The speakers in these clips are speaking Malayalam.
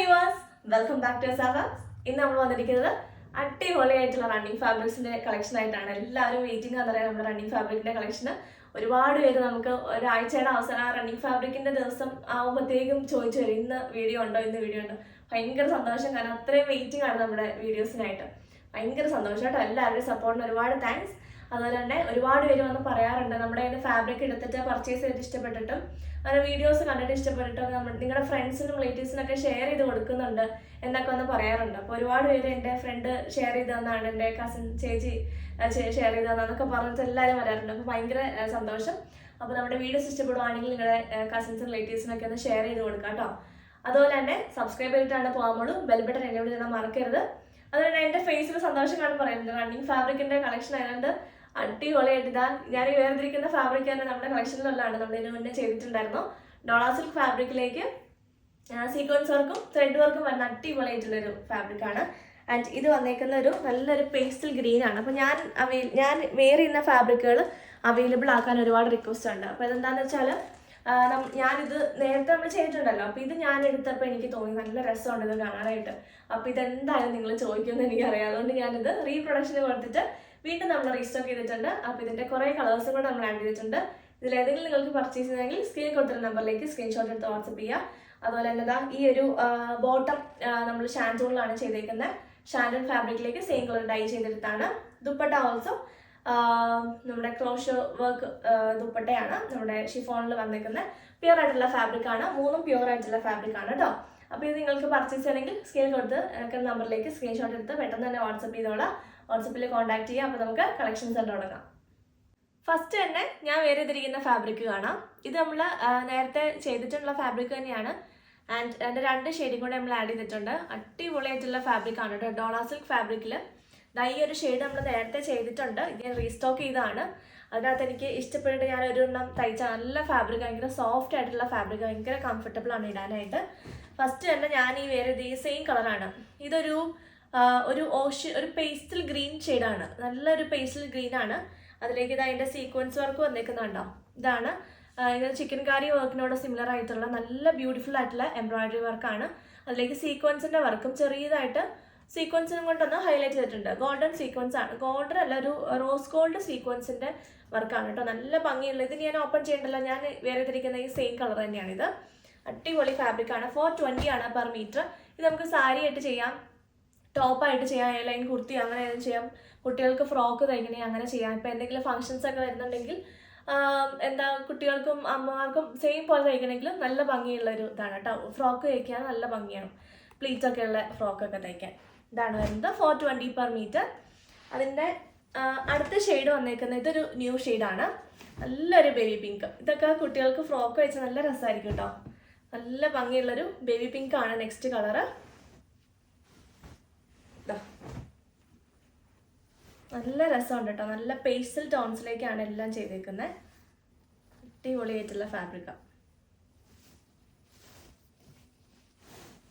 വ്യൂവേഴ്സ്, വെൽക്കം ബാക്ക് ടു സാവ. ഇന്ന് നമ്മൾ വന്നിരിക്കുന്നത് അടിപൊളിയായിട്ടുള്ള റണ്ണിങ് ഫാബ്രിക്സിന്റെ കളക്ഷൻ ആയിട്ടാണ്. എല്ലാവരും വെയിറ്റിംഗ് എന്നറിയാം നമ്മുടെ റണ്ണിങ് ഫാബ്രിക്കിന്റെ കളക്ഷന്. ഒരുപാട് പേര് നമുക്ക് ഒരാഴ്ചയുടെ അവസാനം ആ റണ്ണിങ് ഫാബ്രിക്കിന്റെ ദിവസം ആവുമ്പോഴത്തേക്കും ചോദിച്ചു വരും, ഇന്ന് വീഡിയോ ഉണ്ടോ, ഇന്ന് വീഡിയോ ഉണ്ടോ. ഭയങ്കര സന്തോഷം, കാരണം അത്രയും വെയിറ്റിംഗ് ആണ് നമ്മുടെ വീഡിയോസിനായിട്ട്. ഭയങ്കര സന്തോഷം കേട്ടോ. എല്ലാവരുടെയും സപ്പോർട്ടിന് ഒരുപാട് താങ്ക്സ്. അതുപോലെ തന്നെ ഒരുപാട് പേര് വന്ന് പറയാറുണ്ട്, നമ്മുടെ കയ്യിൽ ഫാബ്രിക് എടുത്തിട്ട് പർച്ചേസ് ചെയ്തിട്ട് ഇഷ്ടപ്പെട്ടിട്ടും അങ്ങനെ വീഡിയോസ് കണ്ടിട്ട് ഇഷ്ടപ്പെട്ടിട്ടും നിങ്ങളുടെ ഫ്രണ്ട്സിനും റിലേറ്റീവ്സിനൊക്കെ ഷെയർ ചെയ്ത് കൊടുക്കുന്നുണ്ട് എന്നൊക്കെ ഒന്ന് പറയാറുണ്ട്. അപ്പോൾ ഒരുപാട് പേര് എൻ്റെ ഫ്രണ്ട് ഷെയർ ചെയ്ത് തന്നാണ്, എൻ്റെ കസിൻ ചേച്ചി ഷെയർ ചെയ്ത് തന്നൊക്കെ പറഞ്ഞിട്ട് എല്ലാവരും വരാറുണ്ട്. അപ്പോൾ ഭയങ്കര സന്തോഷം. അപ്പോൾ നമ്മുടെ വീഡിയോസ് ഇഷ്ടപ്പെടുവാണെങ്കിൽ നിങ്ങളുടെ കസിൻസും റിലേറ്റീവ്സിനൊക്കെ ഒന്ന് ഷെയർ ചെയ്ത് കൊടുക്കാം കേട്ടോ. അതുപോലെ തന്നെ സബ്സ്ക്രൈബ് ചെയ്തിട്ടാണ് പോകുമ്പോഴും ബെൽ ബട്ടൺ എന്നെ വിളിച്ചാൽ മറക്കരുത്. അതുപോലെ തന്നെ എൻ്റെ ഫേസിൽ സന്തോഷം കാണാൻ പറയുന്നത് റണ്ണിങ് ഫാബ്രിക്കിൻ്റെ കളക്ഷൻ ആയതുകൊണ്ട് അടിപൊളിയായിട്ട് ഇതാ ഞാൻ ഈ വേർതിരിക്കുന്ന ഫാബ്രിക് തന്നെ നമ്മുടെ കളക്ഷനിലുള്ളതാണ്. നമ്മൾ ഇതിന് മുന്നേ ചെയ്തിട്ടുണ്ടായിരുന്നു. ഡോള സിൽക്ക് ഫാബ്രിക്കിലേക്ക് സീക്വൻസ് വർക്കും ത്രെഡ് വർക്കും വരുന്ന അടിപൊളിയായിട്ടുള്ളൊരു ഫാബ്രിക്കാണ്. ആൻഡ് ഇത് വന്നേക്കുന്ന ഒരു നല്ലൊരു പേസ്റ്റൽ ഗ്രീൻ ആണ്. അപ്പോൾ ഞാൻ വെയർ ചെയ്യുന്ന ഫാബ്രിക്കുകൾ അവൈലബിൾ ആക്കാൻ ഒരുപാട് റിക്വസ്റ്റ് ഉണ്ട്. അപ്പോൾ ഇതെന്താണെന്ന് വെച്ചാൽ ഞാനിത് നേരത്തെ നമ്മൾ ചെയ്തിട്ടുണ്ടല്ലോ. അപ്പോൾ ഇത് ഞാൻ എടുത്തപ്പോൾ എനിക്ക് തോന്നി നല്ല രസമുണ്ട് ഇത് കാണാനായിട്ട്. അപ്പോൾ ഇതെന്തായാലും നിങ്ങൾ ചോദിക്കുമെന്ന് എനിക്കറിയാം. അതുകൊണ്ട് ഞാനിത് റീപ്രൊഡക്ഷന് കൊടുത്തിട്ട് വീണ്ടും നമ്മൾ റീസ്റ്റോക്ക് ചെയ്തിട്ടുണ്ട്. അപ്പോൾ ഇതിൻ്റെ കുറേ കളേഴ്സും കൂടെ നമ്മൾ ആഡ് ചെയ്തിട്ടുണ്ട്. ഇതിലേതെങ്കിലും നിങ്ങൾക്ക് പർച്ചേസ് ചെയ്തെങ്കിൽ സ്ക്രീനിൽ കൊടുത്തിരുന്ന നമ്പറിലേക്ക് സ്ക്രീൻഷോട്ട് എടുത്ത് വാട്സപ്പ് ചെയ്യുക. അതുപോലെ തന്നെ ഈ ഒരു ബോട്ടം നമ്മൾ ഷാൻറ്റൂണിലാണ് ചെയ്തേക്കുന്നത്. ഷാൻറ്റൂൺ ഫാബ്രിക്കിലേക്ക് സെയിം കളർ ഡൈ ചെയ്തെടുത്താണ്. ദുപ്പട്ട ഓൾസോ നമ്മുടെ ക്രോഷോ വർക്ക് ദുപ്പട്ടയാണ് നമ്മുടെ ഷിഫോണിൽ വന്നേക്കുന്നത്. പ്യുവർ ആയിട്ടുള്ള ഫാബ്രിക്കാണ്, മൂന്നും പ്യുവർ ആയിട്ടുള്ള ഫാബ്രിക്കാണ് കേട്ടോ. അപ്പോൾ ഇത് നിങ്ങൾക്ക് പർച്ചേസ് ചെയ്യണമെങ്കിൽ സ്ക്രീൻ കൊടുത്ത് നമ്പറിലേക്ക് സ്ക്രീൻഷോട്ട് എടുത്ത് പെട്ടെന്ന് തന്നെ വാട്സപ്പ് ചെയ്തോളാം. വാട്സപ്പിൽ കോൺടാക്ട് ചെയ്യാം. അപ്പോൾ നമുക്ക് കളക്ഷൻസ് കണ്ടു തുടങ്ങാം. ഫസ്റ്റ് തന്നെ ഞാൻ വേറെ ചെയ്തിരിക്കുന്ന ഫാബ്രിക് കാണാം. ഇത് നമ്മൾ നേരത്തെ ചെയ്തിട്ടുള്ള ഫാബ്രിക് തന്നെയാണ്. ആൻഡ് അതിൻ്റെ 2 ഷെയ്ഡും കൂടെ നമ്മൾ ആഡ് ചെയ്തിട്ടുണ്ട്. അടിപൊളിയായിട്ടുള്ള ഫാബ്രിക്കാണ് കേട്ടോ. ഡോള സിൽക്ക് ഫാബ്രിക്കിൽ ഈ ഒരു ഷെയ്ഡ് നമ്മൾ നേരത്തെ ചെയ്തിട്ടുണ്ട്. ഇത് ഞാൻ റീസ്റ്റോക്ക് ചെയ്തതാണ്. അതിനകത്ത് എനിക്ക് ഇഷ്ടപ്പെട്ടിട്ട് ഞാൻ ഒരു എണ്ണം തയ്ച്ച നല്ല ഫാബ്രിക്, ഭയങ്കര സോഫ്റ്റ് ആയിട്ടുള്ള ഫാബ്രിക്, ഭയങ്കര കംഫർട്ടബിൾ ആണ് ഇടാനായിട്ട്. ഫസ്റ്റ് തന്നെ ഞാൻ ഈ വേറെ ഈ സെയിം കളറാണ്. ഇതൊരു ഒരു പേസ്റ്റൽ ഗ്രീൻ ഷെയ്ഡാണ്, നല്ലൊരു പേസ്റ്റൽ ഗ്രീൻ ആണ്. അതിലേക്ക് ഇത് അതിൻ്റെ സീക്വൻസ് വർക്ക് വന്നേക്കുന്നുണ്ടോ. ഇതാണ് ഇത് ചിക്കൻ കാരി വർക്കിനോട് സിമിലർ ആയിട്ടുള്ള നല്ല ബ്യൂട്ടിഫുൾ ആയിട്ടുള്ള എംബ്രോയിഡറി വർക്കാണ്. അതിലേക്ക് സീക്വൻസിൻ്റെ വർക്കും ചെറിയതായിട്ട് സീക്വൻസിനും കൊണ്ടൊന്ന് ഹൈലൈറ്റ് ചെയ്തിട്ടുണ്ട്. ഗോൾഡൻ സീക്വൻസ് ആണ്, ഗോൾഡൻ അല്ല, ഒരു റോസ് ഗോൾഡ് സീക്വൻസിൻ്റെ വർക്കാണ് കേട്ടോ. നല്ല ഭംഗിയുള്ള, ഇതിന് ഞാൻ ഓപ്പൺ ചെയ്യണ്ടല്ലോ, ഞാൻ വേറെ തിരിക്കുന്ന ഈ സെയിം കളർ തന്നെയാണിത്. അടിപൊളി ഫാബ്രിക്കാണ്. 420 ആണ് പെർ മീറ്റർ. ഇത് നമുക്ക് സാരി ആയിട്ട് ചെയ്യാം, ടോപ്പായിട്ട് ചെയ്യാം, ലൈൻ കുർത്തി അങ്ങനെ ചെയ്യാം, കുട്ടികൾക്ക് ഫ്രോക്ക് തയ്ക്കണേ അങ്ങനെ ചെയ്യാം. ഇപ്പോൾ എന്തെങ്കിലും ഫംഗ്ഷൻസ് ഒക്കെ വരുന്നുണ്ടെങ്കിൽ കുട്ടികൾക്കും അമ്മമാർക്കും സെയിം പോലെ തയ്ക്കണമെങ്കിൽ നല്ല ഭംഗിയുള്ളൊരു ഇതാണ് കേട്ടോ. ഫ്രോക്ക് തയ്ക്കാൻ നല്ല ഭംഗിയാണ്, പ്ലീറ്റൊക്കെ ഉള്ള ഫ്രോക്കൊക്കെ തയ്ക്കാൻ. ഇതാണ് വരുന്നത് 420 പെർ മീറ്റർ. അതിൻ്റെ അടുത്ത ഷെയ്ഡ് വന്നേക്കുന്നത് ഇതൊരു ന്യൂ ഷെയ്ഡാണ്, നല്ലൊരു ബേബി പിങ്ക്. ഇതൊക്കെ കുട്ടികൾക്ക് ഫ്രോക്ക് വെച്ചാൽ നല്ല രസമായിരിക്കും കേട്ടോ. നല്ല ഭംഗിയുള്ളൊരു ബേബി പിങ്ക് ആണ് നെക്സ്റ്റ് കളറ്. നല്ല രസമുണ്ട് കേട്ടോ. നല്ല പേസ്റ്റൽ ടോൺസിലേക്കാണ് എല്ലാം ചെയ്തേക്കുന്നത്. അടിപൊളിയായിട്ടുള്ള ഫാബ്രിക്കാണ്.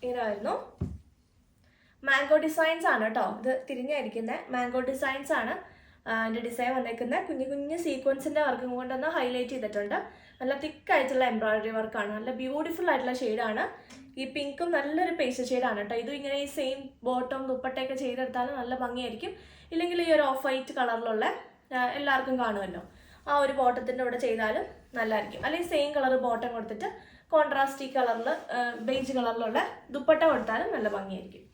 ഇതായിരുന്നു മാംഗോ ഡിസൈൻസ് ആണ് കേട്ടോ. ഇത് തിരിഞ്ഞായിരിക്കുന്നത് മാംഗോ ഡിസൈൻസ് ആണ്. അതിൻ്റെ ഡിസൈൻ വന്നേക്കുന്നത് കുഞ്ഞു കുഞ്ഞു സീക്വൻസിൻ്റെ വർക്കും കൊണ്ടൊന്ന് ഹൈലൈറ്റ് ചെയ്തിട്ടുണ്ട്. നല്ല തിക്കായിട്ടുള്ള എംബ്രോയിഡറി വർക്കാണ്, നല്ല ബ്യൂട്ടിഫുൾ ആയിട്ടുള്ള ഷെയ്ഡാണ്. ഈ പിങ്കും നല്ലൊരു പേസ്റ്റൽ ഷെയ്ഡാണ് കേട്ടോ. ഇതും ഇങ്ങനെ ഈ സെയിം ബോട്ടം ദുപ്പട്ടയൊക്കെ ചെയ്തെടുത്താലും നല്ല ഭംഗിയായിരിക്കും. ഇല്ലെങ്കിൽ ഈ ഒരു ഓഫ് വൈറ്റ് കളറിലുള്ള എല്ലാവർക്കും കാണുമല്ലോ, ആ ഒരു ബോട്ടത്തിൻ്റെ കൂടെ ചെയ്താലും നല്ലതായിരിക്കും. അല്ലെങ്കിൽ സെയിം കളർ ബോട്ടം കൊടുത്തിട്ട് കോൺട്രാസ്റ്റി കളറിൽ ബേജ് കളറിലുള്ള ദുപ്പട്ട കൊടുത്താലും നല്ല ഭംഗിയായിരിക്കും.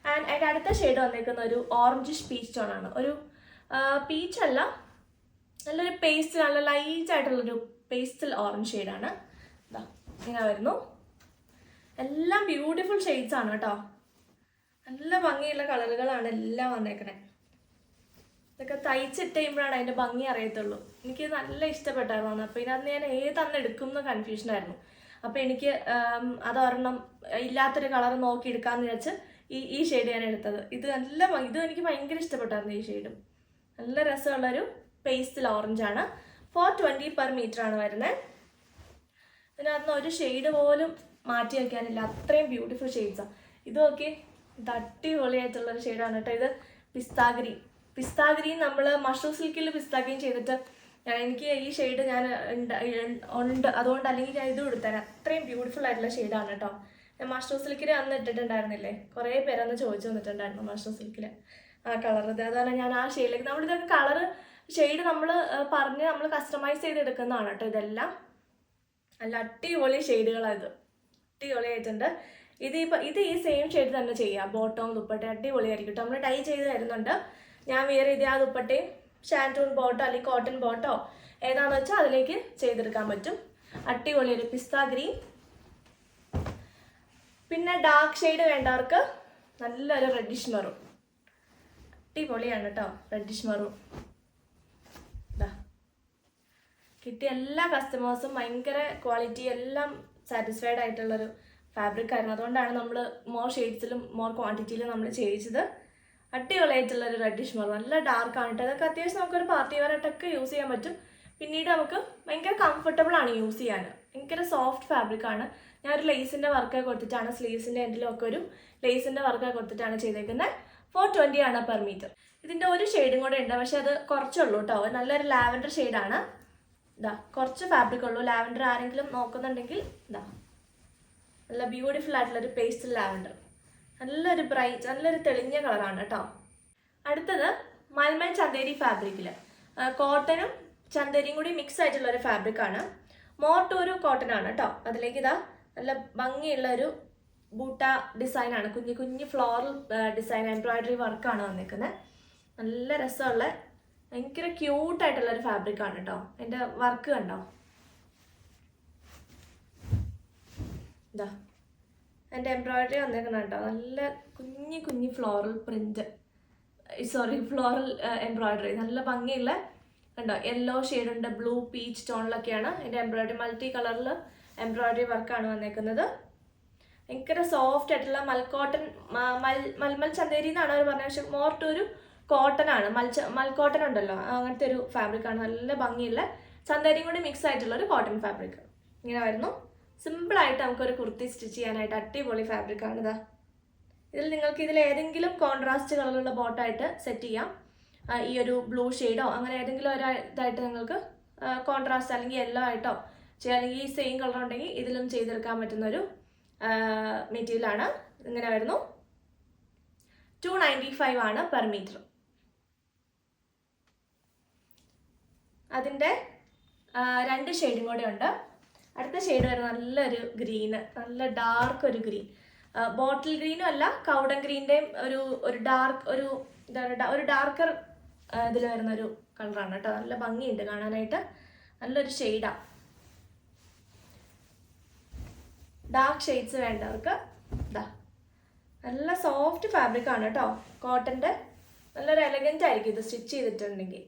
ആൻഡ് അതിൻ്റെ അടുത്ത ഷെയ്ഡ് വന്നേക്കുന്ന ഒരു ഓറഞ്ചിഷ് പീച്ച് ടോണാണ്. ഒരു പീച്ച് അല്ല, നല്ലൊരു പേസ്റ്റ്, നല്ല ലൈറ്റ് ആയിട്ടുള്ളൊരു പേസ്റ്റൽ ഓറഞ്ച് ഷെയ്ഡാണ്. ഇതാ ഇങ്ങനെ വരുന്നു. എല്ലാം ബ്യൂട്ടിഫുൾ ഷെയ്ഡ്സ് ആണ് കേട്ടോ. നല്ല ഭംഗിയുള്ള കളറുകളാണ് എല്ലാം വന്നേക്കണേ. ഇതൊക്കെ തയ്ച്ചിട്ട് കഴിയുമ്പോഴാണ് അതിൻ്റെ ഭംഗി അറിയത്തുള്ളൂ. എനിക്ക് നല്ല ഇഷ്ടപ്പെട്ടായിരുന്നു. അപ്പോൾ ഇതിനകത്ത് ഞാൻ ഏതന്ന് എടുക്കും എന്ന് കൺഫ്യൂഷനായിരുന്നു. അപ്പോൾ എനിക്ക് അതൊരെണ്ണം ഇല്ലാത്തൊരു കളർ നോക്കി എടുക്കാമെന്ന് വിചാരിച്ച് ഈ ഷെയ്ഡ് ഞാൻ എടുത്തത്. ഇത് നല്ല ഇതും എനിക്ക് ഭയങ്കര ഇഷ്ടപ്പെട്ടായിരുന്നു. ഈ ഷെയ്ഡും നല്ല രസമുള്ളൊരു പേസ്റ്റൽ ഓറഞ്ചാണ്. 420 പെർ മീറ്റർ ആണ് വരുന്നത്. ഇതിനകത്ത് ഒരു ഷെയ്ഡ് പോലും മാറ്റി വയ്ക്കാനില്ല, അത്രയും ബ്യൂട്ടിഫുൾ ഷെയ്ഡ്സാണ്. ഇത് നോക്കി, ഇത് അടിപൊളിയായിട്ടുള്ളൊരു ഷെയ്ഡാണ് കേട്ടോ. ഇത് പിസ്താ ഗ്രീൻ നമ്മൾ മഷ്റൂം സിൽക്കിൽ പിസ്താ ഗ്രീൻ ചെയ്തിട്ട് എനിക്ക് ഈ ഷെയ്ഡ് ഞാൻ ഉണ്ട്, അതുകൊണ്ട് അല്ലെങ്കിൽ ഞാൻ ഇതും എടുത്തരാം. അത്രയും ബ്യൂട്ടിഫുൾ ആയിട്ടുള്ള ഷെയ്ഡാണ് കേട്ടോ. മഷ്റൂം സിൽക്കിൽ അന്ന് ഇട്ടിട്ടുണ്ടായിരുന്നില്ലേ, കുറേ പേരന്ന് ചോദിച്ചു വന്നിട്ടുണ്ടായിരുന്നു മഷ്റൂം സിൽക്കിൽ ആ കളർ. ഇത് അതുപോലെ ഞാൻ ആ ഷെയ്ഡിലേക്ക് നമ്മളിതൊക്കെ കളറ് ഷെയ്ഡ് നമ്മൾ പറഞ്ഞ് നമ്മൾ കസ്റ്റമൈസ് ചെയ്തെടുക്കുന്നതാണ് കേട്ടോ. ഇതെല്ലാം നല്ല അടിപൊളി ഷെയ്ഡുകളാണ്. ഇത് അടിപൊളിയായിട്ടുണ്ട്. ഇത് ഈ സെയിം ഷെയ്ഡ് തന്നെ ചെയ്യാം. ബോട്ടവും ദുപ്പട്ടയും അടിപൊളിയായിരിക്കും കേട്ടോ. നമ്മൾ ഡൈ ചെയ്ത് തരുന്നുണ്ട്. ഞാൻ വേറെ ഇത് ആ ദുപ്പട്ടയും ഷാൻറ്റൂൺ ബോട്ടോ അല്ലെങ്കിൽ കോട്ടൺ ബോട്ടോ ഏതാണെന്ന് വെച്ചാൽ അതിലേക്ക് ചെയ്തെടുക്കാൻ പറ്റും. അടിപൊളി ഒരു പിസ്ത ഗ്രീൻ. പിന്നെ ഡാർക്ക് ഷെയ്ഡ് വേണ്ടവർക്ക് നല്ലൊരു റെഡിഷ് മെറൂൺ. അടിപൊളിയാണ് കേട്ടോ റെഡിഷ് മെറൂൺ. കിട്ടിയ എല്ലാ കസ്റ്റമേഴ്സും ഭയങ്കര ക്വാളിറ്റി എല്ലാം സാറ്റിസ്ഫൈഡ് ആയിട്ടുള്ളൊരു ഫാബ്രിക് ആയിരുന്നു. അതുകൊണ്ടാണ് നമ്മൾ മോർ ഷെയ്ഡ്സിലും മോർ ക്വാണ്ടിറ്റിയിലും നമ്മൾ ചെയ്യിച്ചത്. അടിപൊളിയായിട്ടുള്ളൊരു റെഡിഷ് മെറൂൺ. നല്ല ഡാർക്കാണ് കേട്ടോ. അതൊക്കെ അത്യാവശ്യം നമുക്കൊരു പാർട്ടി വെയറായിട്ടൊക്കെ യൂസ് ചെയ്യാൻ പറ്റും. പിന്നീട് നമുക്ക് ഭയങ്കര കംഫർട്ടബിൾ ആണ് യൂസ് ചെയ്യാൻ. ഭയങ്കര സോഫ്റ്റ് ഫാബ്രിക്കാണ്. ഞാനൊരു ലേസിൻ്റെ വർക്കൊക്കെ കൊടുത്തിട്ടാണ്, സ്ലീവ്സിൻ്റെ എൻഡിലൊക്കെ ഒരു ലേസിൻ്റെ വർക്കൊക്കെ കൊടുത്തിട്ടാണ് ചെയ്തേക്കുന്നത്. 420 ആണ് പെർ മീറ്റർ. ഇതിൻ്റെ ഒരു ഷെയ്ഡും കൂടെ ഉണ്ട്, പക്ഷെ അത് കുറച്ചുള്ളൂ കേട്ടോ. നല്ലൊരു ലാവൻഡർ ഷെയ്ഡാണ്. ഇതാ കുറച്ച് ഫാബ്രിക് ഉള്ളൂ. ലാവൻഡർ ആരെങ്കിലും നോക്കുന്നുണ്ടെങ്കിൽ ഇതാ നല്ല ബ്യൂട്ടിഫുൾ ആയിട്ടുള്ളൊരു പേസ്റ്റൽ ലാവൻഡർ. നല്ലൊരു ബ്രൈറ്റ്, നല്ലൊരു തെളിഞ്ഞ കളറാണ് കേട്ടോ. അടുത്തത് മൽമൽ ചന്തേരി ഫാബ്രിക്കിൽ കോട്ടനും ചന്തേരിയും കൂടി മിക്സ് ആയിട്ടുള്ളൊരു ഫാബ്രിക്കാണ്. മോർ ടു ഒരു കോട്ടൺ ആണ് കേട്ടോ. അതിലേക്ക് ഇതാ നല്ല ഭംഗിയുള്ള ഒരു ബൂട്ട ഡിസൈനാണ്. കുഞ്ഞു കുഞ്ഞു ഫ്ലോറൽ ഡിസൈൻ എംബ്രോയിഡറി വർക്കാണ് വന്നിരിക്കുന്നത്. നല്ല രസമുള്ള ഭയങ്കര ക്യൂട്ടായിട്ടുള്ളൊരു ഫാബ്രിക്കാണ് കേട്ടോ. എൻ്റെ വർക്ക് കണ്ടോ, ഇതാ എൻ്റെ എംബ്രോയിഡറി വന്നേക്കുന്ന കേട്ടോ. നല്ല കുഞ്ഞു കുഞ്ഞു ഫ്ലോറൽ പ്രിന്റ്, ഫ്ലോറൽ എംബ്രോയിഡറി. നല്ല ഭംഗിയുള്ള കണ്ടോ, യെല്ലോ ഷെയ്ഡുണ്ട്, ബ്ലൂ പീച്ച് ടോണിലൊക്കെയാണ് എൻ്റെ എംബ്രോയിഡറി. മൾട്ടി കളറിൽ എംബ്രോയിഡറി വർക്കാണ് വന്നേക്കുന്നത്. ഭയങ്കര സോഫ്റ്റ് ആയിട്ടുള്ള മൽക്കോട്ടൺ, മൽമൽ ചന്തേരി എന്നാണ് അവർ പറഞ്ഞത്. പക്ഷെ മോർ ടു ഒരു കോട്ടൺ ആണ്. മൽക്കോട്ടൺ ഉണ്ടല്ലോ, അങ്ങനത്തെ ഒരു ഫാബ്രിക്കാണ്. നല്ല ഭംഗിയുള്ള ചന്തേരിയും കൂടി മിക്സ് ആയിട്ടുള്ള ഒരു കോട്ടൺ ഫാബ്രിക്. ഇങ്ങനെ വരുന്നു. സിമ്പിളായിട്ട് നമുക്കൊരു കുർത്തി സ്റ്റിച്ച് ചെയ്യാനായിട്ട് അടിപൊളി ഫാബ്രിക്കാണ്. ഇതാ ഇതിൽ നിങ്ങൾക്ക് ഏതെങ്കിലും കോൺട്രാസ്റ്റ് കളറുള്ള ബോട്ടായിട്ട് സെറ്റ് ചെയ്യാം. ഈ ഒരു ബ്ലൂ ഷെയ്ഡോ അങ്ങനെ ഏതെങ്കിലും ഒരു ഇതായിട്ട് നിങ്ങൾക്ക് കോൺട്രാസ്റ്റ് അല്ലെങ്കിൽ യെല്ലോ ആയിട്ടോ ചെയ്യാം. അല്ലെങ്കിൽ ഈ സെയിം കളർ ഉണ്ടെങ്കിൽ ഇതിലും ചെയ്തെടുക്കാൻ പറ്റുന്നൊരു മെറ്റീരിയലാണ്. ഇങ്ങനെ വരുന്നു. 295 ആണ് പെർ മീറ്റർ. അതിൻ്റെ 2 ഷെയ്ഡും കൂടെ ഉണ്ട്. അടുത്ത ഷെയ്ഡ് വരുന്നത് നല്ലൊരു ഗ്രീന്, നല്ല ഡാർക്ക് ഒരു ഗ്രീൻ. ബോട്ടിൽ ഗ്രീനും അല്ല, കൗഡൻ ഗ്രീൻ്റെയും ഒരു ഡാർക്ക് ഒരു ഡാർക്കർ ഇതിൽ വരുന്നൊരു കളറാണ് കേട്ടോ. നല്ല ഭംഗിയുണ്ട് കാണാനായിട്ട്. നല്ലൊരു ഷെയ്ഡാണ്. ഡാർക്ക് ഷെയ്ഡ്സ് വേണ്ടവർക്ക് ഇതാ നല്ല സോഫ്റ്റ് ഫാബ്രിക്കാണ് കേട്ടോ. കോട്ടൻ്റെ നല്ലൊരു എലഗൻ്റ് ആയിരിക്കും ഇത് സ്റ്റിച്ച് ചെയ്തിട്ടുണ്ടെങ്കിൽ.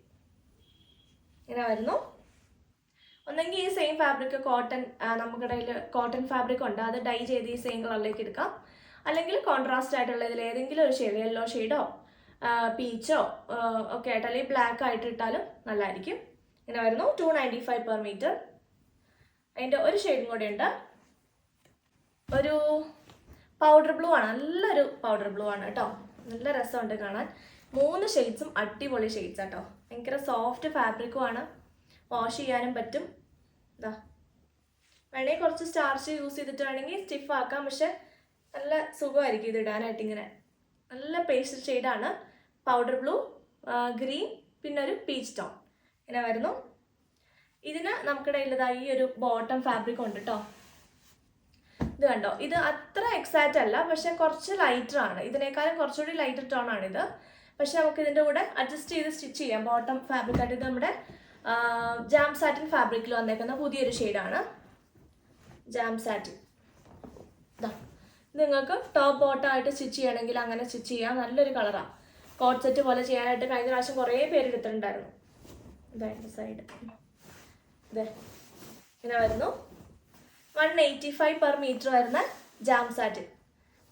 ഇങ്ങനെ വരുന്നു. ഒന്നെങ്കിൽ ഈ സെയിം ഫാബ്രിക് കോട്ടൺ, നമ്മുടെ കയ്യിൽ കോട്ടൺ ഫാബ്രിക് ഉണ്ട്, അത് ഡൈ ചെയ്ത് ഈ സെയിം കളറിലേക്ക് എടുക്കാം. അല്ലെങ്കിൽ കോൺട്രാസ്റ്റ് ആയിട്ടുള്ള ഇതിൽ ഏതെങ്കിലും ഒരു ഷെയ്ഡ്, യെല്ലോ ഷെയ്ഡോ പീച്ചോ ഒക്കെ ആയിട്ട്, അല്ലെങ്കിൽ ബ്ലാക്ക് ആയിട്ട് ഇട്ടാലും നല്ലതായിരിക്കും. ഇങ്ങനെ വരുന്നു. 295 പെർ മീറ്റർ. അതിൻ്റെ ഒരു ഷെയ്ഡും കൂടെ ഉണ്ട്. ഒരു പൗഡർ ബ്ലൂ ആണ്. നല്ലൊരു പൗഡർ ബ്ലൂ ആണ് കേട്ടോ. നല്ല രസമുണ്ട് കാണാൻ. 3 ഷെയ്ഡ്സും അടിപൊളി ഷെയ്ഡ്സ് കേട്ടോ. ഭയങ്കര സോഫ്റ്റ് ഫാബ്രിക്കും ആണ്. വാഷ് ചെയ്യാനും പറ്റും. ഇതാ വേണമെങ്കിൽ കുറച്ച് സ്റ്റാർച്ച് യൂസ് ചെയ്തിട്ട് വേണമെങ്കിൽ സ്റ്റിഫ് ആക്കാം. പക്ഷെ നല്ല സുഖമായിരിക്കും ഇത് ഇടാനായിട്ട്. ഇങ്ങനെ നല്ല പേസ്റ്റൽ ഷെയ്ഡാണ്. പൗഡർ ബ്ലൂ, ഗ്രീൻ, പിന്നെ ഒരു പീച്ച് ടോൺ. ഇങ്ങനെ വരുന്നു. ഇതിന് നമുക്കിടയിലതായി ഈ ഒരു ബോട്ടം ഫാബ്രിക് ഉണ്ട് കേട്ടോ. ഇത് കണ്ടോ, ഇത് അത്ര എക്സാക്റ്റ് അല്ല, പക്ഷെ കുറച്ച് ലൈറ്റർ ആണ്. ഇതിനേക്കാളും കുറച്ചുകൂടി ലൈറ്റർ ടോൺ ആണിത്. പക്ഷെ നമുക്ക് ഇതിൻ്റെ കൂടെ അഡ്ജസ്റ്റ് ചെയ്ത് സ്റ്റിച്ച് ചെയ്യാം. ബോട്ടം ഫാബ്രിക് ആയിട്ട് ഇത് നമ്മുടെ ജാം സാറ്റിൻ ഫാബ്രിക്കിൽ വന്നേക്കുന്ന പുതിയൊരു ഷെയ്ഡാണ് ജാം സാറ്റിൻ. ഇതാ നിങ്ങൾക്ക് ടോപ്പ് ബോട്ടമായിട്ട് സ്റ്റിച്ച് ചെയ്യണമെങ്കിൽ അങ്ങനെ സ്റ്റിച്ച് ചെയ്യാം. നല്ലൊരു കളറാണ്. കോട്ട് സെറ്റ് പോലെ ചെയ്യാനായിട്ട് കഴിഞ്ഞ പ്രാവശ്യം കുറേ പേര് എടുത്തിട്ടുണ്ടായിരുന്നു. ഇതായിട്ട് സൈഡ് ഇതേ ഇങ്ങനെ വരുന്നു. 185 പെർ മീറ്റർ വരുന്ന ജാം സാറ്റിൻ.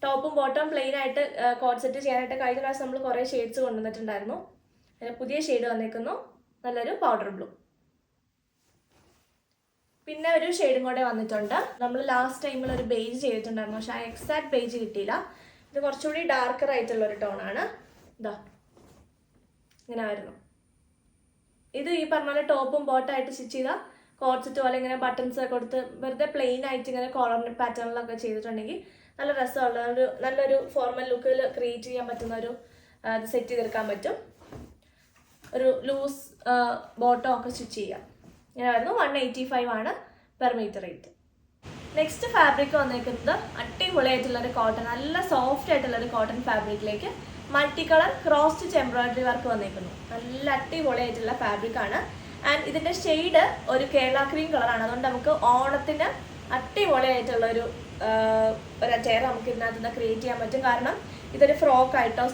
ടോപ്പും ബോട്ടം പ്ലെയിൻ ആയിട്ട് കോട്ട് സെറ്റ് ചെയ്യാനായിട്ട് കഴിഞ്ഞ പ്രാവശ്യം നമ്മൾ കുറേ ഷെയ്ഡ്സ് കൊണ്ടുവന്നിട്ടുണ്ടായിരുന്നു. അതിന് പുതിയ ഷെയ്ഡ് വന്നേക്കുന്നു. നല്ലൊരു പൗഡർ ബ്ലൂ. പിന്നെ ഒരു ഷെയ്ഡും കൂടെ വന്നിട്ടുണ്ട്. നമ്മൾ ലാസ്റ്റ് ടൈമിൽ ഒരു ബേജ് ചെയ്തിട്ടുണ്ടായിരുന്നു, പക്ഷെ ആ എക്സാക്ട് ബേജ് കിട്ടിയില്ല. ഇത് കുറച്ചുകൂടി ഡാർക്കർ ആയിട്ടുള്ളൊരു ടോണാണ്. ഇതാ ഇങ്ങനെ വരുന്നു. ഇത് ഈ പറഞ്ഞ പോലെ ടോപ്പും ബോട്ടായിട്ട് സ്റ്റിച്ച് ചെയ്താൽ കോട്ട് സെറ്റ് പോലെ ഇങ്ങനെ ബട്ടൺസ് കൊടുത്ത് വെറുതെ പ്ലെയിൻ ആയിട്ട് ഇങ്ങനെ കോളർ പാറ്റേണിലൊക്കെ ചെയ്തിട്ടുണ്ടെങ്കിൽ നല്ല രസമുള്ള നല്ലൊരു ഫോർമൽ ലുക്കിൽ ക്രിയേറ്റ് ചെയ്യാൻ പറ്റുന്ന ഒരു സെറ്റ് ചെയ്തെടുക്കാൻ പറ്റും. ഒരു ലൂസ് ബോട്ടം ഒക്കെ സ്റ്റിച്ച് ചെയ്യാം. ഇങ്ങനെയായിരുന്നു. 185 ആണ് per metre rate. Next fabric വന്നേക്കുന്നത് അടിപൊളിയായിട്ടുള്ളൊരു കോട്ടൺ, നല്ല സോഫ്റ്റ് ആയിട്ടുള്ളൊരു കോട്ടൺ ഫാബ്രിക്കിലേക്ക് multi colour cross stitch embroidery work വന്നേക്കുന്നു. നല്ല അടിപൊളിയായിട്ടുള്ള ഫാബ്രിക്കാണ്. ആൻഡ് ഇതിൻ്റെ ഷെയ്ഡ് ഒരു കേരള ക്രീം കളറാണ്. അതുകൊണ്ട് നമുക്ക് ഓണത്തിന് അടിപൊളിയായിട്ടുള്ളൊരു ചെയർ നമുക്ക് ഇതിനകത്ത് നിന്ന് ക്രിയേറ്റ് ചെയ്യാൻ പറ്റും. കാരണം ഇതൊരു ഫ്രോക്കായിട്ടോ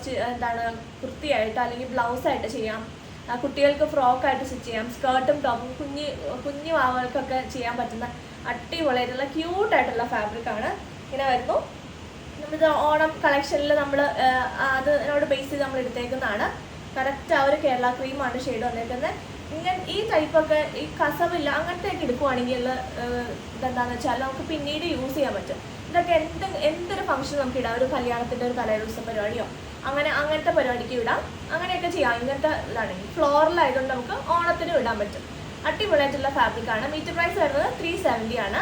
കുർത്തിയായിട്ടോ അല്ലെങ്കിൽ ബ്ലൗസായിട്ട് ചെയ്യാം. കുട്ടികൾക്ക് ഫ്രോക്കായിട്ട് സ്റ്റിച്ച് ചെയ്യാം. സ്കേർട്ടും ടോപ്പും കുഞ്ഞു വാവകൾക്കൊക്കെ ചെയ്യാൻ പറ്റുന്ന അടിപൊളിയായിട്ടുള്ള ക്യൂട്ടായിട്ടുള്ള ഫാബ്രിക്കാണ്. ഇങ്ങനെ വരുന്നു. നമ്മളിത് ഓണം കളക്ഷനിൽ നമ്മൾ അതിനോട് ബേസ് ചെയ്ത് നമ്മൾ എടുത്തേക്കുന്നതാണ്. കറക്റ്റ് ആ ഒരു കേരള ക്രീമാണ് ഷെയ്ഡ് വന്നേക്കുന്നത്. ഇങ്ങനെ ഈ ടൈപ്പൊക്കെ ഈ കസവില്ല അങ്ങനത്തെയൊക്കെ എടുക്കുവാണെങ്കിൽ ഇതെന്താണെന്ന് വെച്ചാൽ നമുക്ക് പിന്നീട് യൂസ് ചെയ്യാൻ പറ്റും. ഇതൊക്കെ എന്തൊരു ഫംഗ്ഷൻ നമുക്ക് ഇടാം. ഒരു കല്യാണത്തിൻ്റെ ഒരു തലേദിവസം പരിപാടിയോ അങ്ങനത്തെ പരിപാടിക്ക് ഇടാം. അങ്ങനെയൊക്കെ ചെയ്യാം. ഇങ്ങനത്തെ ഇതാണെങ്കിൽ ഫ്ലോറലായതുകൊണ്ട് നമുക്ക് ഓണത്തിനും ഇടാൻ പറ്റും. അടിപൊളിയായിട്ടുള്ള ഫാബ്രിക്കാണ്. മീറ്റർ പ്രൈസ് വരുന്നത് 370 ആണ്.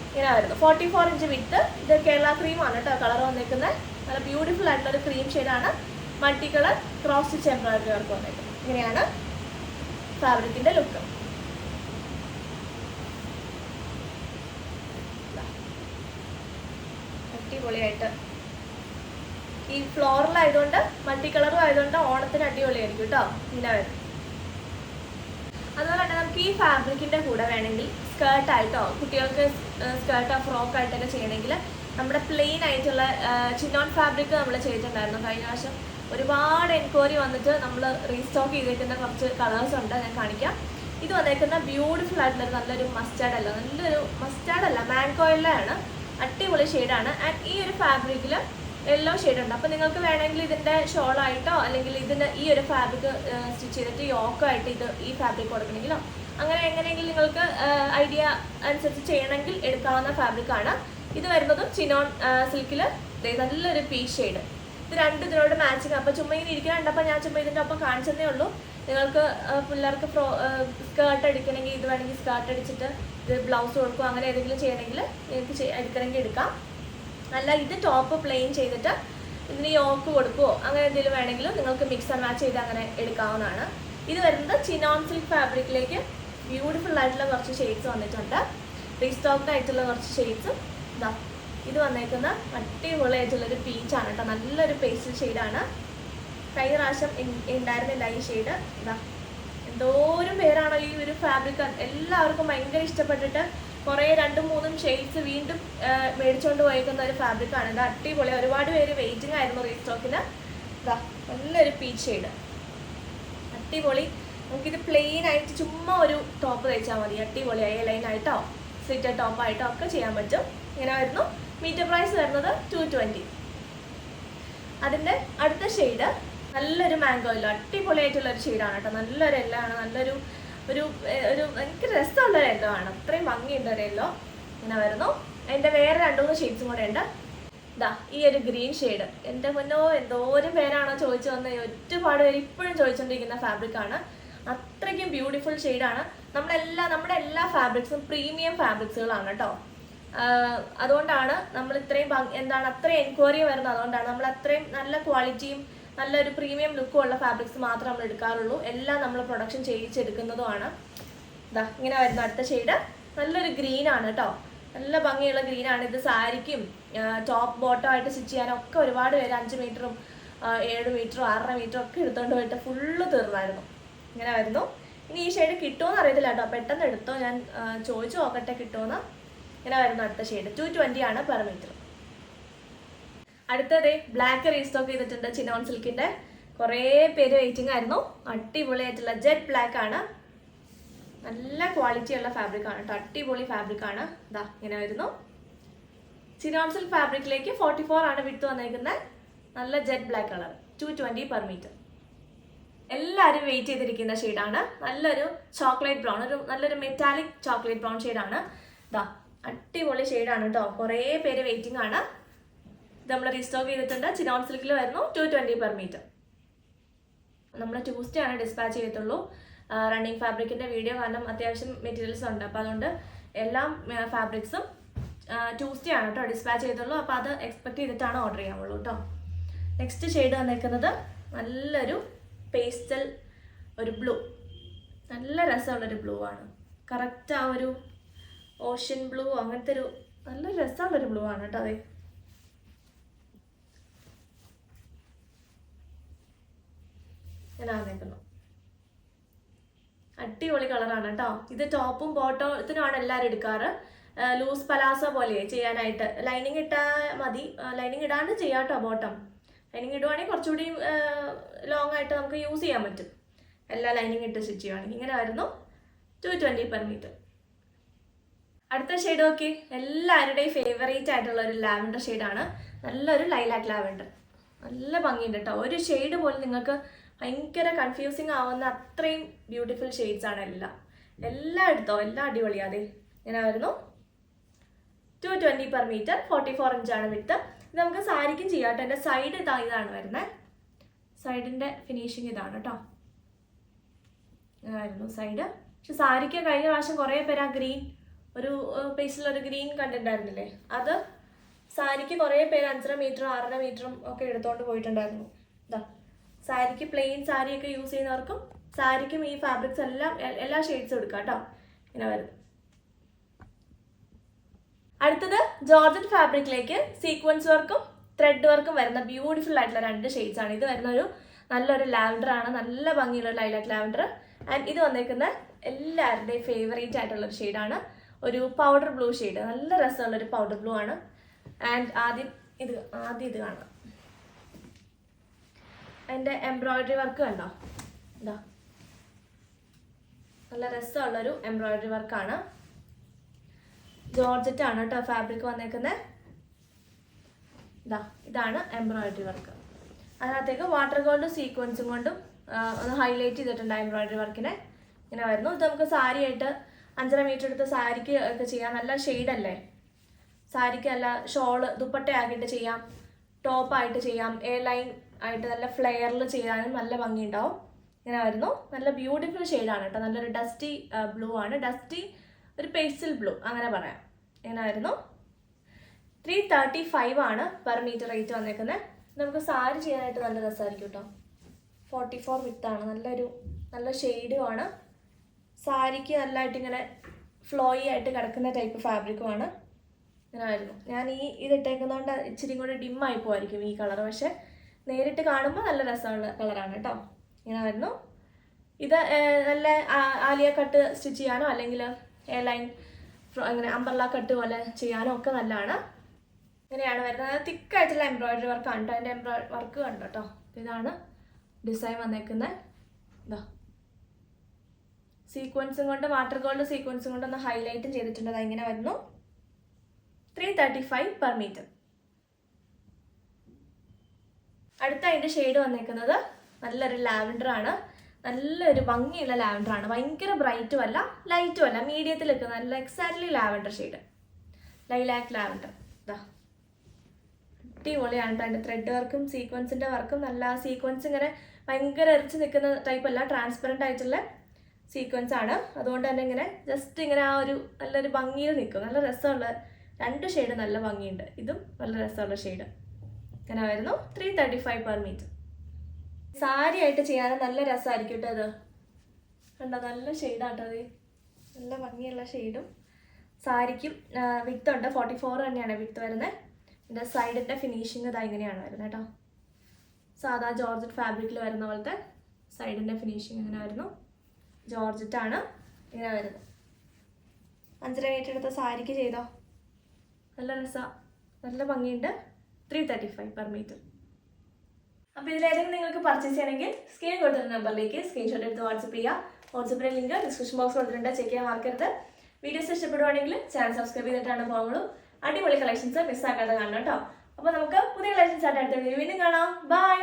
ഇങ്ങനെ വരുന്നത് 44 ഇഞ്ച് വിത്ത്. ഇത് കേരള ക്രീമാണ് കേട്ടോ കളർ വന്നേക്കുന്നത്. നല്ല ബ്യൂട്ടിഫുൾ ആയിട്ടുള്ളൊരു ക്രീം ഷെയ്ഡാണ്. Multi colour cross stitch embroidery work വന്നേക്കുന്നത്. ഇങ്ങനെയാണ് ഫാബ്രിക്കിന്റെ ലുക്ക്. അടിപൊളിയായിട്ട് ഈ ഫ്ലോറലായതുകൊണ്ട് മൾട്ടി കളറും ആയതുകൊണ്ട് ഓണത്തിന് അടിപൊളിയായിരിക്കും കേട്ടോ. ഇങ്ങനെ വരും. അതുപോലെ തന്നെ നമുക്ക് ഈ ഫാബ്രിക്കിന്റെ കൂടെ വേണമെങ്കിൽ സ്കേർട്ടായിട്ടോ കുട്ടികൾക്ക് സ്കേർട്ടോ ഫ്രോക്കായിട്ടൊക്കെ ചെയ്യണമെങ്കിൽ നമ്മുടെ പ്ലെയിൻ ആയിട്ടുള്ള ചിനോൺ ഫാബ്രിക് നമ്മൾ ചെയ്തിട്ടുണ്ടായിരുന്നു കഴിഞ്ഞ പ്രാവശ്യം. ഒരുപാട് എൻക്വയറി വന്നിട്ട് നമ്മൾ റീസ്റ്റോക്ക് ചെയ്തേക്കുന്ന കുറച്ച് കളേഴ്സ് ഉണ്ട്, ഞാൻ കാണിക്കാം. ഇത് വന്നേക്കുന്ന ബ്യൂട്ടിഫുൾ ആയിട്ടുള്ള നല്ലൊരു മസ്റ്റാർഡ് അല്ല മാൻകോയിലാണ്. അടിപൊളി ഷെയ്ഡാണ്. ആൻഡ് ഈ ഒരു ഫാബ്രിക്കിൽ യെല്ലോ ഷെയ്ഡ് ഉണ്ട്. അപ്പോൾ നിങ്ങൾക്ക് വേണമെങ്കിൽ ഇതിൻ്റെ ഷോളായിട്ടോ അല്ലെങ്കിൽ ഇതിന് ഈ ഒരു ഫാബ്രിക് സ്റ്റിച്ച് ചെയ്തിട്ട് യോക്കായിട്ട് ഈ ഫാബ്രിക് കൊടുക്കണമെങ്കിലോ അങ്ങനെ എങ്ങനെയെങ്കിലും നിങ്ങൾക്ക് ഐഡിയ അനുസരിച്ച് ചെയ്യണമെങ്കിൽ എടുക്കാവുന്ന ഫാബ്രിക്കാണ്. ഇത് വരുന്നതും ചിനോൺ സിൽക്കിൽ നല്ലൊരു പീച്ച് ഷെയ്ഡ്. ഇത് ഇതിനോട് മാച്ചിങ്. അപ്പോൾ ചുമ്മാ ഇങ്ങനെ ഇരിക്കാനുണ്ടപ്പോൾ ഞാൻ ചുമ്മാ ഇതിൻ്റെ ഒപ്പം കാണിച്ചതേ ഉള്ളൂ. നിങ്ങൾക്ക് പിള്ളേർക്ക് സ്കേർട്ട് അടിക്കണമെങ്കിൽ ഇത് വേണമെങ്കിൽ സ്കേർട്ട് അടിച്ചിട്ട് ഇത് ബ്ലൗസ് കൊടുക്കും. അങ്ങനെ ഏതെങ്കിലും ചെയ്യണമെങ്കിൽ നിങ്ങൾക്ക് എടുക്കണമെങ്കിൽ എടുക്കാം. അല്ല ഇത് ടോപ്പ് പ്ലെയിൻ ചെയ്തിട്ട് ഇതിന് യോക്ക് കൊടുക്കുമോ അങ്ങനെ എന്തെങ്കിലും വേണമെങ്കിലും നിങ്ങൾക്ക് മിക്സ് ആൻഡ് മാച്ച് ചെയ്ത് അങ്ങനെ എടുക്കാവുന്നതാണ്. ഇത് വരുന്നത് ചിനോൺ സിൽക്ക് ഫാബ്രിക്കിലേക്ക് ബ്യൂട്ടിഫുൾ ആയിട്ടുള്ള കുറച്ച് ഷെയ്ഡ്സ് വന്നിട്ടുണ്ട്. റീസ്റ്റോക്ഡ് ആയിട്ടുള്ള കുറച്ച് ഷെയ്ഡ്സും ഇതാ. ഇത് വന്നേക്കുന്ന അടിപൊളിയായിട്ടുള്ളൊരു പീച്ചാണ് കേട്ടോ. നല്ലൊരു പേസ്റ്റൽ ഷെയ്ഡാണ്. കഴിഞ്ഞ പ്രാവശ്യം ഉണ്ടായിരുന്നില്ല ഈ ഷെയ്ഡ്. ഇതാ എന്തോരം പേരാണോ ഈ ഒരു ഫാബ്രിക് എല്ലാവർക്കും ഭയങ്കര ഇഷ്ടപ്പെട്ടിട്ട് കുറേ 2-3 ഷെയ്ഡ്സ് വീണ്ടും മേടിച്ചുകൊണ്ട് പോയേക്കുന്ന ഒരു ഫാബ്രിക്കാണ്. ഇത് അടിപൊളി. ഒരുപാട് പേര് വെയിറ്റിംഗ് ആയിരുന്നു റീസ്റ്റോക്കിന്. ഇതാ നല്ലൊരു പീച്ച് ഷെയ്ഡ് അടിപൊളി. നമുക്കിത് പ്ലെയിൻ ആയിട്ട് ചുമ്മാ ഒരു ടോപ്പ് തയ്ച്ചാൽ മതി. അടിപൊളിയായി ലൈനായിട്ടോ സ്ലിറ്റഡ് ടോപ്പായിട്ടോ ഒക്കെ ചെയ്യാൻ പറ്റും. ഇങ്ങനെ വരുന്നു. മീറ്റർ പ്രൈസ് വരുന്നത് 220. അതിൻ്റെ അടുത്ത ഷെയ്ഡ് നല്ലൊരു മാംഗോയിലോ അടിപൊളിയായിട്ടുള്ളൊരു ഷെയ്ഡാണ് കേട്ടോ. നല്ലൊരു യെല്ലോ ആണ്. നല്ലൊരു എനിക്ക് രസമുള്ളൊരു യെല്ലോ ആണ്. അത്രയും ഭംഗിയുണ്ട് ഒരു യെല്ലോ. ഇങ്ങനെ വരുന്നു. അതിൻ്റെ വേറെ 2-3 ഷെയ്ഡ്സും കൂടെ ഉണ്ട്. ഇതാ ഈ ഒരു ഗ്രീൻ ഷെയ്ഡ്. എൻ്റെ മുന്നോ എന്തോരം പേരാണോ ചോദിച്ചു വന്നത്. ഒരുപാട് പേര് ഇപ്പോഴും ചോദിച്ചുകൊണ്ടിരിക്കുന്ന ഫാബ്രിക്കാണ്. അത്രയ്ക്കും ബ്യൂട്ടിഫുൾ ഷെയ്ഡാണ്. നമ്മുടെ എല്ലാ ഫാബ്രിക്സും പ്രീമിയം ഫാബ്രിക്സുകളാണ് കേട്ടോ. അതുകൊണ്ടാണ് നമ്മൾ ഇത്രയും അത്രയും എൻക്വയറി വരുന്നത്. അതുകൊണ്ടാണ് നമ്മൾ അത്രയും നല്ല ക്വാളിറ്റിയും നല്ലൊരു പ്രീമിയം ലുക്കും ഉള്ള ഫാബ്രിക്സ് മാത്രം നമ്മൾ എടുക്കാറുള്ളൂ. എല്ലാം നമ്മൾ പ്രൊഡക്ഷൻ ചെയ്യിച്ചെടുക്കുന്നതുമാണ്. ഇതാ ഇങ്ങനെ വരുന്ന അടുത്ത ഷെയ്ഡ് നല്ലൊരു ഗ്രീനാണ് കേട്ടോ. നല്ല ഭംഗിയുള്ള ഗ്രീനാണ്. ഇത് സാരിക്കും ടോപ്പ് ബോട്ടം ആയിട്ട് സ്റ്റിച്ച് ചെയ്യാനൊക്കെ ഒരുപാട് പേര് 5 മീറ്ററും 7 മീറ്ററും 6.5 മീറ്ററും ഒക്കെ എടുത്തുകൊണ്ട് പോയിട്ട് ഫുള്ള് തീർന്നായിരുന്നു. ഇങ്ങനെ വരുന്നു. ഇനി ഈ ഷെയ്ഡ് കിട്ടുമെന്ന് അറിയത്തില്ല കേട്ടോ. പെട്ടെന്ന് എടുത്തോ, ഞാൻ ചോദിച്ചു നോക്കട്ടെ കിട്ടുമെന്ന്. ഇങ്ങനെ വരുന്നു അടുത്ത ഷെയ്ഡ്. 220 ആണ് പെർ മീറ്റർ. അടുത്തത് ബ്ലാക്ക് റീസ്റ്റോക്ക് ചെയ്തിട്ടുണ്ട് ചിനോൺ സിൽക്കിന്റെ. കുറേ പേര് വെയിറ്റിംഗ് ആയിരുന്നു. അടിപൊളിയായിട്ടുള്ള ജെറ്റ് ബ്ലാക്ക് ആണ്. നല്ല ക്വാളിറ്റിയുള്ള ഫാബ്രിക് ആണ് കേട്ടോ. അടിപൊളി ഫാബ്രിക് ആണ്. ഇതാ ഇങ്ങനെ വരുന്നു. ചിനോൺ സിൽക്ക് ഫാബ്രിക്കിലേക്ക് 44 ആണ് വിട്ട് വന്നേക്കുന്നത്. നല്ല jet black colour. 220 per metre. എല്ലാവരും വെയിറ്റ് ചെയ്തിരിക്കുന്ന ഷെയ്ഡാണ്. നല്ലൊരു ചോക്ലേറ്റ് ബ്രൗൺ, നല്ലൊരു മെറ്റാലിക് ചോക്ലേറ്റ് ബ്രൗൺ ഷെയ്ഡാണ്. ഇതാ അടിപൊളി ഷെയ്ഡാണ് കേട്ടോ. കുറേ പേര് വെയിറ്റിംഗ് ആണ്. ഇത് നമ്മൾ റീസ്റ്റോക്ക് ചെയ്തിട്ടുണ്ട്. ചിനോൺ സിൽക്കിൽ വരുന്നു 220 പെർ മീറ്റർ. നമ്മൾ ട്യൂസ്ഡേ ആണ് ഡിസ്പാച്ച് ചെയ്തിട്ടുള്ളൂ റണ്ണിങ് ഫാബ്രിക്കിൻ്റെ വീഡിയോ. കാരണം അത്യാവശ്യം മെറ്റീരിയൽസ് ഉണ്ട്. അപ്പോൾ അതുകൊണ്ട് എല്ലാ ഫാബ്രിക്സും ട്യൂസ്ഡേ ആണ് കേട്ടോ ഡിസ്പാച്ച് ചെയ്തുള്ളൂ. അപ്പോൾ അത് എക്സ്പെക്ട് ചെയ്തിട്ടാണ് ഓർഡർ ചെയ്യാവുള്ളൂ കേട്ടോ. നെക്സ്റ്റ് ഷെയ്ഡ് വന്നേക്കുന്നത് നല്ലൊരു പേസ്റ്റൽ ഒരു ബ്ലൂ, നല്ല രസമുള്ളൊരു ബ്ലൂ ആണ്. കറക്റ്റ് ആ ഒരു ഓഷ്യൻ ബ്ലൂ അങ്ങനത്തെ ഒരു നല്ല രസമുള്ളൊരു ബ്ലൂ ആണ് കേട്ടോ. അതെ, ഞാൻ വന്നേക്കുന്നു. അടിപൊളി കളറാണ് കേട്ടോ. ഇത് ടോപ്പും ബോട്ടത്തിനുമാണ് എല്ലാവരും എടുക്കാറ്. ലൂസ് പലാസോ പോലെ ചെയ്യാനായിട്ട് ലൈനിങ് ഇട്ടാൽ മതി. ലൈനിങ് ഇടാണ്ട് ചെയ്യാം കേട്ടോ. ബോട്ടം ലൈനിങ് ഇടുവാണെങ്കിൽ കുറച്ചുകൂടി ലോങ് ആയിട്ട് നമുക്ക് യൂസ് ചെയ്യാൻ പറ്റും. എല്ലാ ലൈനിങ് ഇട്ട് സ്റ്റിച്ച് ചെയ്യുവാണെങ്കിൽ. ഇങ്ങനെ ആയിരുന്നു 220 per meter. അടുത്ത ഷെയ്ഡ് നോക്കി, എല്ലാവരുടെയും ഫേവറേറ്റ് ആയിട്ടുള്ള ഒരു ലാവൻഡർ ഷെയ്ഡാണ്. നല്ലൊരു ലൈലാക്ക് ലാവൻഡർ, നല്ല ഭംഗിയുണ്ട് കേട്ടോ. ഒരു ഷെയ്ഡ് പോലും നിങ്ങൾക്ക് ഭയങ്കര കൺഫ്യൂസിങ് ആവുന്ന അത്രയും ബ്യൂട്ടിഫുൾ ഷെയ്ഡ്സ് ആണ് എല്ലാം എടുത്തോ, എല്ലാം അടിപൊളിയാതെ. ഇങ്ങനെ ആയിരുന്നു 220 per meter, 44 ഇഞ്ചാണ് വിട്ട്. ഇത് നമുക്ക് സാരിക്കും ചെയ്യാം കേട്ടോ. എൻ്റെ സൈഡ് ഇതാണ് വരുന്നത്. സൈഡിൻ്റെ ഫിനിഷിങ് ഇതാണ് കേട്ടോ. ഇതായിരുന്നു സൈഡ്. പക്ഷെ സാരിക്ക് കഴിഞ്ഞ പ്രാവശ്യം കുറേ പേര് ആ ഗ്രീൻ ഒരു പേസിലൊരു ഗ്രീൻ കണ്ടിട്ടുണ്ടായിരുന്നില്ലേ, അത് സാരിക്ക് കുറേ പേര് 5.5 മീറ്ററും 6.5 മീറ്ററും ഒക്കെ എടുത്തുകൊണ്ട് പോയിട്ടുണ്ടായിരുന്നു. ഇതാ സാരിക്ക് പ്ലെയിൻ സാരിയൊക്കെ യൂസ് ചെയ്യുന്നവർക്കും സാരിക്കും ഈ ഫാബ്രിക്സ് എല്ലാം എല്ലാ ഷെയ്ഡ്സും എടുക്കാം കേട്ടോ. ഇങ്ങനെ വരുന്നു. അടുത്തത് ജോർജറ്റ് ഫാബ്രിക്കിലേക്ക് സീക്വൻസ് വർക്കും ത്രെഡ് വർക്കും വരുന്ന ബ്യൂട്ടിഫുൾ ആയിട്ടുള്ള 2 ഷെയ്ഡ്സ് ആണ്. ഇത് വരുന്ന ഒരു നല്ലൊരു ലാവൻഡർ ആണ്, നല്ല ഭംഗിയുള്ള ലൈലാക്ക് ലാവൻഡർ. ആൻഡ് ഇത് വന്നേക്കുന്ന എല്ലാവരുടെയും ഫേവറേറ്റ് ആയിട്ടുള്ള ഒരു ഷെയ്ഡാണ്, ഒരു പൗഡർ ബ്ലൂ ഷെയ്ഡ്. നല്ല രസമുള്ളൊരു പൗഡർ ബ്ലൂ ആണ്. ആൻഡ് ആദ്യം ഇത് കാണാം. അതിൻ്റെ എംബ്രോയിഡറി വർക്ക് കണ്ടോ, ഇതാ നല്ല രസമുള്ളൊരു എംബ്രോയിഡറി വർക്കാണ്. ജോർജറ്റ് ആണ് കേട്ടോ ഫാബ്രിക് വന്നേക്കുന്നത്. ഇതാണ് എംബ്രോയിഡറി വർക്ക്. അതിനകത്തേക്ക് വാട്ടർ ഗോൾഡ് സീക്വൻസും കൊണ്ടും ഒന്ന് ഹൈലൈറ്റ് ചെയ്തിട്ടുണ്ട് എംബ്രോയിഡറി വർക്കിനെ. ഇങ്ങനെ വരുന്നു. ഇത് നമുക്ക് സാരിയായിട്ട് 5.5 മീറ്റർ എടുത്ത് സാരിക്ക് ഒക്കെ ചെയ്യാം. നല്ല ഷെയ്ഡല്ലേ, സാരിക്ക് നല്ല ഷോള് ദുപ്പട്ടയാക്കിയിട്ട് ചെയ്യാം, ടോപ്പായിട്ട് ചെയ്യാം, എ ലൈൻ ആയിട്ട് നല്ല ഫ്ലെയറിൽ ചെയ്യാനും നല്ല ഭംഗിയുണ്ടാവും. ഇങ്ങനെ വരുന്നു. നല്ല ബ്യൂട്ടിഫുൾ ഷെയ്ഡാണ് കേട്ടോ. നല്ലൊരു ഡസ്റ്റി ബ്ലൂ ആണ്, ഡസ്റ്റി ഒരു പേസ്റ്റൽ ബ്ലൂ അങ്ങനെ പറയാം. ഇങ്ങനെ വരുന്നു. 335 ആണ് പെർ മീറ്റർ റേറ്റ് വന്നേക്കുന്നത്. നമുക്ക് സാരി ചെയ്യാനായിട്ട് നല്ല രസമായിരിക്കും കേട്ടോ. 44 വിത്താണ്, നല്ല ഷെയ്ഡുമാണ്. സാരിക്ക് നല്ലതായിട്ട് ഇങ്ങനെ ഫ്ലോയി ആയിട്ട് കിടക്കുന്ന ടൈപ്പ് ഫാബ്രിക്കുമാണ്. ഇങ്ങനെ ആയിരുന്നു. ഞാൻ ഇതിട്ടേക്കുന്നതുകൊണ്ട് ഇച്ചിരി കൂടെ ഡിമ്മായി പോയിരിക്കും ഈ കളർ, പക്ഷെ നേരിട്ട് കാണുമ്പോൾ നല്ല രസമുള്ള കളറാണ് കേട്ടോ. ഇങ്ങനെ ആയിരുന്നു. ഇത് നല്ല ആലിയ കട്ട് സ്റ്റിച്ച് ചെയ്യാനോ അല്ലെങ്കിൽ എ ലൈൻ അങ്ങനെ അംബർല കട്ട് പോലെ ചെയ്യാനോ ഒക്കെ നല്ലതാണ്. ഇങ്ങനെയാണ് വരുന്നത്. തിക്കായിട്ടുള്ള എംബ്രോയിഡറി വർക്കാണ് കേട്ടോ. അതിൻ്റെ എംബ്രോയിഡറി വർക്ക് കണ്ടോ കേട്ടോ. ഇതാണ് ഡിസൈൻ വന്നേക്കുന്നത്. ഇതാ സീക്വൻസും കൊണ്ട് വാട്ടർ ഗോൾഡ് സീക്വൻസും കൊണ്ട് ഒന്ന് ഹൈലൈറ്റും ചെയ്തിട്ടുണ്ട്. അത് ഇങ്ങനെ വരുന്നു. 335 per meter. അടുത്ത അതിൻ്റെ ഷെയ്ഡ് വന്നേക്കുന്നത് നല്ലൊരു ലാവൻഡർ ആണ്. നല്ലൊരു ഭംഗിയുള്ള ലാവൻഡർ ആണ്. ഭയങ്കര ബ്രൈറ്റും അല്ല ലൈറ്റും അല്ല, മീഡിയത്തിൽ നിൽക്കുന്ന നല്ല exactly lavender shade, lilac lavender. ഇതാ അടിപൊളിയാണ്. അതിൻ്റെ ത്രെഡ് വർക്കും സീക്വൻസിൻ്റെ വർക്കും നല്ല സീക്വൻസ് ഇങ്ങനെ ഭയങ്കര എറിച്ച് നിൽക്കുന്ന ടൈപ്പ് അല്ല, ട്രാൻസ്പെറൻ്റ് ആയിട്ടുള്ള സീക്വൻസ് ആണ്. അതുകൊണ്ട് തന്നെ ഇങ്ങനെ ജസ്റ്റ് ഇങ്ങനെ ആ ഒരു നല്ലൊരു ഭംഗിയിൽ നിൽക്കും. നല്ല രസമുള്ള 2 ഷെയ്ഡ് നല്ല ഭംഗിയുണ്ട്. ഇതും നല്ല രസമുള്ള ഷെയ്ഡ്. ഇങ്ങനെ വരുന്നു. 335 per meter. സാരി ആയിട്ട് ചെയ്യാനും നല്ല രസമായിരിക്കും കേട്ടോ. ഇത് കണ്ടോ, നല്ല ഷെയ്ഡാട്ടോ. അത് നല്ല ഭംഗിയുള്ള ഷെയ്ഡും. സാരിക്കും വിത്ത് ഉണ്ട്, 44 തന്നെയാണ് വിത്ത് വരുന്നത്. ഇതിൻ്റെ സൈഡിൻ്റെ ഫിനിഷിങ് ഇതാ ഇങ്ങനെയാണ് വരുന്നത് കേട്ടോ. സാധാ ജോർജറ്റ് ഫാബ്രിക്കിൽ വരുന്ന പോലത്തെ സൈഡിൻ്റെ ഫിനിഷിങ് ഇങ്ങനെ വരുന്നു. ജോർജറ്റാണ് ഇങ്ങനെ വരുന്നത്. 5.5 മീറ്റർ എടുത്ത സാരിക്ക് ചെയ്തോ, നല്ല രസമാണ്, നല്ല ഭംഗിയുണ്ട്. 335 per meter. അപ്പോൾ ഇതിലേതെങ്കിലും നിങ്ങൾക്ക് പർച്ചേസ് ചെയ്യണമെങ്കിൽ സ്ക്രീൻ കൊടുക്കുന്ന നമ്പറിലേക്ക് സ്ക്രീൻഷോട്ട് എടുത്ത് വാട്സപ്പ് ചെയ്യുക. വാട്സപ്പിൻ്റെ ലിങ്ക് ഡിസ്ക്രിപ്ഷൻ ബോക്സ് കൊടുത്തിട്ടുണ്ട്, ചെക്ക് ചെയ്യാൻ മറക്കരുത്. വീഡിയോസ് ഇഷ്ടപ്പെടുവാണെങ്കിൽ ചാനൽ സബ്സ്ക്രൈബ് ചെയ്തിട്ടാണ് പോകുള്ളൂ. അടിപൊളി കളക്ഷൻസ് മിസ്സാക്കാതെ കാണണം കേട്ടോ. അപ്പോൾ നമുക്ക് പുതിയ കളക്ഷൻസ് ആയിട്ട് അടുത്ത വീഡിയോ വീണ്ടും കാണാം. ബൈ.